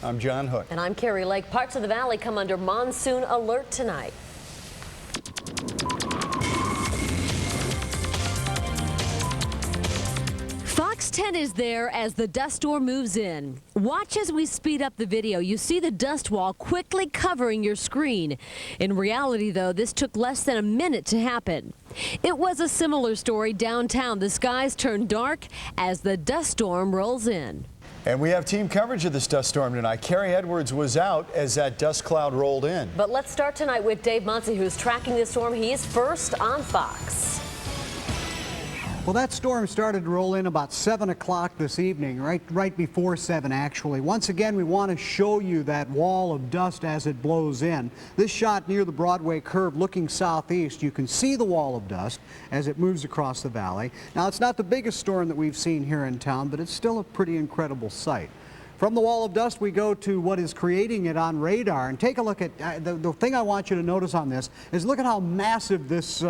I'm John Hook. And I'm Carrie Lake. Parts of the valley come under monsoon alert tonight. Fox 10 is there as the dust storm moves in. Watch as we speed up the video. You see the dust wall quickly covering your screen. In reality, though, this took less than a minute to happen. It was a similar story downtown. The skies turned dark as the dust storm rolls in. And we have team coverage of this dust storm tonight. Carrie Edwards was out as that dust cloud rolled in. But let's start tonight with Dave Muncy, who's tracking this storm. He is first on Fox. Well, that storm started to roll in about 7 o'clock this evening, right before 7 actually. Once again, we want to show you that wall of dust as it blows in. This shot near the Broadway curve looking southeast, you can see the wall of dust as it moves across the valley. Now, it's not the biggest storm that we've seen here in town, but it's still a pretty incredible sight. From the wall of dust, we go to what is creating it on radar. And take a look at the thing I want you to notice on this is look at how massive this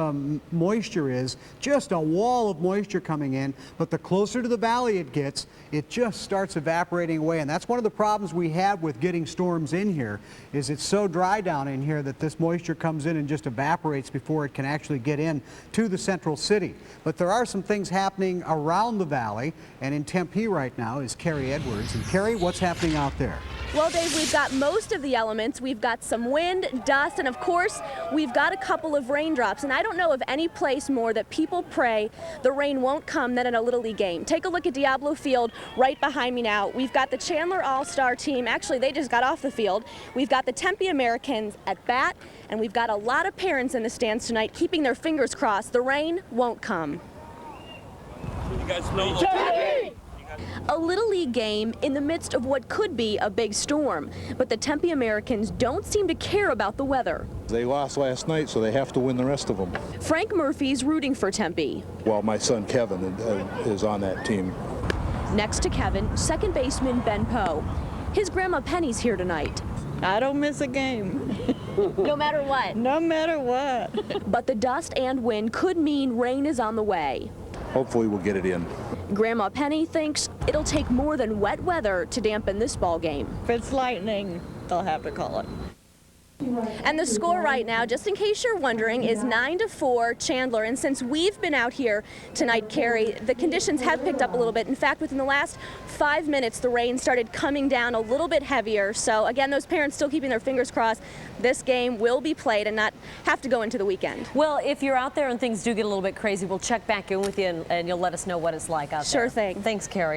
moisture is. Just a wall of moisture coming in. But the closer to the valley it gets, it just starts evaporating away. And that's one of the problems we have with getting storms in here, is it's so dry down in here that this moisture comes in and just evaporates before it can actually get in to the central city. But there are some things happening around the valley. And in Tempe right now is Carrie Edwards. And Carrie, what's happening out there? Well, Dave, we've got most of the elements. We've got some wind, dust, and of course, we've got a couple of raindrops. And I don't know of any place more that people pray the rain won't come than at a Little League game. Take a look at Diablo Field right behind me now. We've got the Chandler All-Star team. Actually, they just got off the field. We've got the Tempe Americans at bat, and we've got a lot of parents in the stands tonight keeping their fingers crossed the rain won't come. You guys know Tempe! A Little League game in the midst of what could be a big storm. But the Tempe Americans don't seem to care about the weather. They lost last night, so they have to win the rest of them. Frank Murphy's rooting for Tempe. Well, my son Kevin is on that team. Next to Kevin, second baseman Ben Poe. His grandma Penny's here tonight. I don't miss a game. No matter what. No matter what. But the dust and wind could mean rain is on the way. Hopefully we'll get it in. Grandma Penny thinks it'll take more than wet weather to dampen this ball game. If it's lightning, they'll have to call it. And the score right now, just in case you're wondering, is 9-4 Chandler. And since we've been out here tonight, Carrie, the conditions have picked up a little bit. In fact, within the last 5 minutes, the rain started coming down a little bit heavier. So again, those parents still keeping their fingers crossed. This game will be played and not have to go into the weekend. Well, if you're out there and things do get a little bit crazy, we'll check back in with you and you'll let us know what it's like out there. Sure thing. Thanks, Carrie.